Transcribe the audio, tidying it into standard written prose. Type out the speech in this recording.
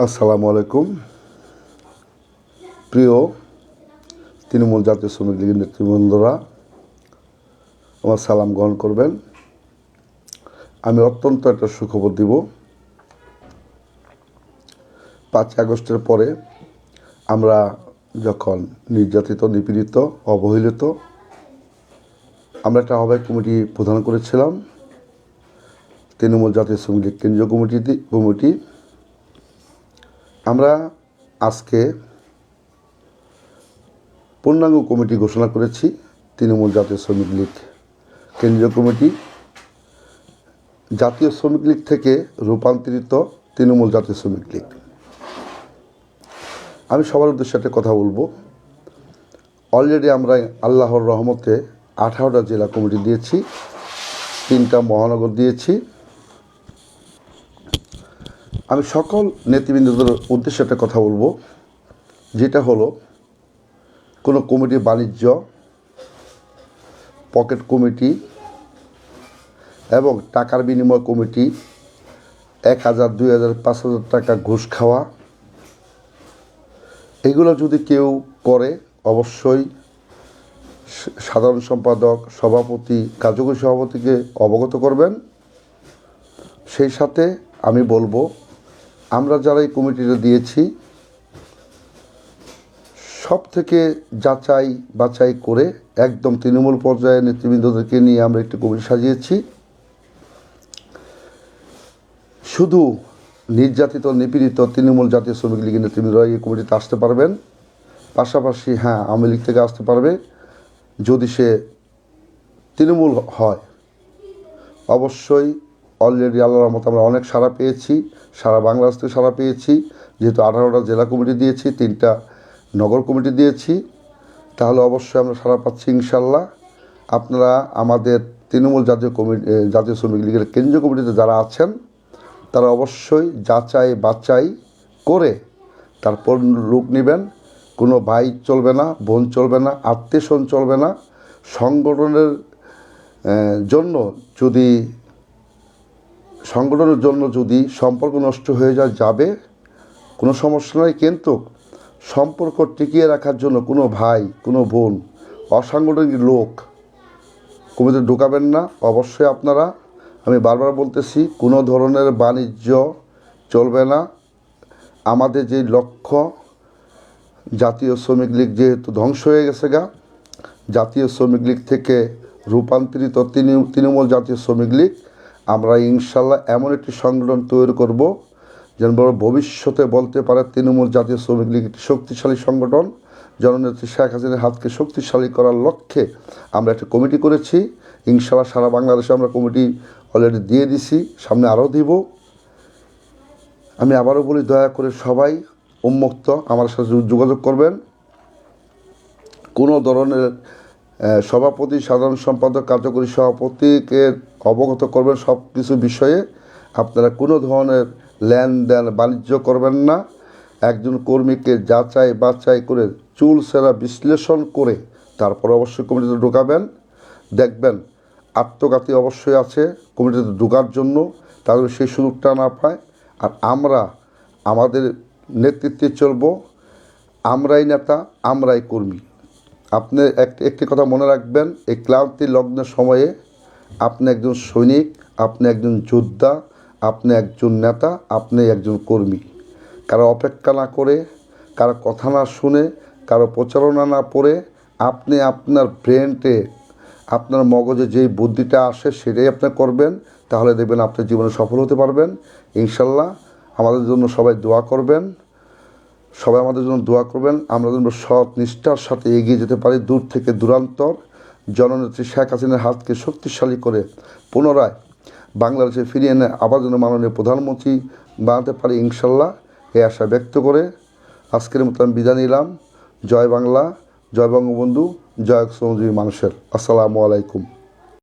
আসসালামু আলাইকুম। প্রিয় তৃণমূল জাতীয় শ্রমিক লীগের নেতৃবৃন্দরা, আমার সালাম গ্রহণ করবেন। আমি অত্যন্ত একটা সুখবর দিব। 5 আগস্টের পরে আমরা যখন নির্যাতিত, নিপীড়িত, অবহেলিত, আমরা একটা আহ্বায়ক কমিটি প্রদান করেছিলাম, তৃণমূল জাতীয় শ্রমিক লীগ কেন্দ্রীয় কমিটি। আমরা আজকে পূর্ণাঙ্গ কমিটি ঘোষণা করেছি, তৃণমূল জাতীয় শ্রমিক লীগ কেন্দ্রীয় কমিটি। জাতীয় শ্রমিক লীগ থেকে রূপান্তরিত তৃণমূল জাতীয় শ্রমিক লীগ। আমি সবার উদ্দেশ্যে একটা কথা বলবো। অলরেডি আমরা আল্লাহর রহমতে 18টা জেলা কমিটি দিয়েছি, 3টা মহানগর দিয়েছি। আমি সকল নেতৃবৃন্দদের উদ্দেশ্যে একটা কথা বলবো, যেটা হলো কোনো কমিটি বাণিজ্য, পকেট কমিটি এবং টাকার বিনিময় কমিটি, 1000, 2000, 5000 টাকা ঘুষ খাওয়া, এগুলো যদি কেউ করে অবশ্যই সাধারণ সম্পাদক, সভাপতি, কার্যকরী সভাপতিকে অবগত করবেন। সেই সাথে আমি বলবো, আমরা যারা এই কমিটিটা দিয়েছি সব থেকে যাচাই বাছাই করে একদম তৃণমূল পর্যায়ে নেতৃবৃন্দদেরকে নিয়ে আমরা একটি কমিটি সাজিয়েছি। শুধু নির্যাতিত, নিপীড়িত তৃণমূল জাতীয় শ্রমিক লীগের নেতৃবৃন্দরা এই কমিটিতে আসতে পারবেন। পাশাপাশি আওয়ামী লীগ থেকে আসতে পারবে যদি সে তৃণমূল হয়। অবশ্যই অলরেডি আল্লাহর রহমতে আমরা অনেক সাড়া পেয়েছি, সারা বাংলাদেশ থেকে সাড়া পেয়েছি। যেহেতু 18টা জেলা কমিটি দিয়েছি, 3টা নগর কমিটি দিয়েছি, তাহলে অবশ্যই আমরা সাড়া পাচ্ছি ইনশাল্লাহ। আপনারা আমাদের তৃণমূল জাতীয় শ্রমিক লীগের কেন্দ্রীয় কমিটিতে যারা আছেন তারা অবশ্যই যাচাই বাছাই করে তারপর লোক নেবেন। কোনো ভাই চলবে না, বোন চলবে না, আত্মীয়স্বজন চলবে না। সংগঠনের জন্য যদি সম্পর্ক নষ্ট হয়ে যাবে কোনো সমস্যা নয়, কিন্তু সম্পর্ক টিকিয়ে রাখার জন্য কোনো ভাই, কোনো বোন, অসাংগঠনিক লোক কমিটিতে ঢোকাবেন না। অবশ্যই আপনারা, আমি বারবার বলতেছি, কোনো ধরনের বাণিজ্য চলবে না। আমাদের যে লক্ষ্য, জাতীয় শ্রমিক লীগ যেহেতু ধ্বংস হয়ে গেছে জাতীয় শ্রমিক লীগ থেকে রূপান্তরিত তৃণমূল জাতীয় শ্রমিক লীগ, আমরা ইনশাল্লাহ এমন একটি সংগঠন তৈরি করব যেন ভবিষ্যতে বলতে পারে তৃণমূল জাতীয় শ্রমিক লীগ একটি শক্তিশালী সংগঠন। জননেত্রী শেখ হাসিনার হাতকে শক্তিশালী করার লক্ষ্যে আমরা একটা কমিটি করেছি। ইনশাল্লাহ সারা বাংলাদেশে আমরা কমিটি অলরেডি দিয়ে দিছি, সামনে আরও দিব। আমি আবারও বলি, দয়া করে সবাই উন্মুক্ত আমার সাথে যোগাযোগ করবেন। কোনো ধরনের সভাপতি, সাধারণ সম্পাদক, কার্যকরী সভাপতিকে অবগত করবেন সব কিছু বিষয়ে। আপনারা কোনো ধরনের লেনদেন বাণিজ্য করবেন না। একজন কর্মীকে যাচাই বাছাই করে চুলচেরা বিশ্লেষণ করে তারপর অবশ্যই কমিটিতে ঢোকাবেন। দেখবেন আত্মঘাতী অবশ্যই আছে কমিটিতে ঢোকার জন্য, তাদের সেই সুযোগটা না পায়। আর আমরা আমাদের নেতৃত্বে চলব, আমরাই নেতা, আমরাই কর্মী। আপনি একটি কথা মনে রাখবেন, এই ক্লান্তি লগ্নের সময়ে আপনি একজন সৈনিক, আপনি একজন যোদ্ধা, আপনি একজন নেতা, আপনি একজন কর্মী। কারো অপেক্ষা না করে, কারো কথা না শুনে, কারো প্রচারণা না পড়ে আপনি আপনার ব্রেনটে, আপনার মগজে যেই বুদ্ধিটা আসে সেটাই আপনি করবেন। তাহলে দেখবেন আপনার জীবনে সফল হতে পারবেন ইনশাল্লাহ। আমাদের জন্য সবাই দোয়া করবেন, সবাই আমাদের জন্য দোয়া করবেন। আমরা যেন সৎ নিষ্ঠার সাথে এগিয়ে যেতে পারি, দূর থেকে দূরান্তর জননেত্রী শেখ হাসিনার হাতকে শক্তিশালী করে পুনরায় বাংলাদেশে ফিরিয়ে এনে আবার যেন মাননীয় প্রধানমন্ত্রী বানাতে পারি ইনশাল্লাহ, এই আশা ব্যক্ত করে আজকের মতো আমি বিদায় নিলাম। জয় বাংলা, জয় বঙ্গবন্ধু, জয় শ্রমজীবী মানুষের। আসসালামু আলাইকুম।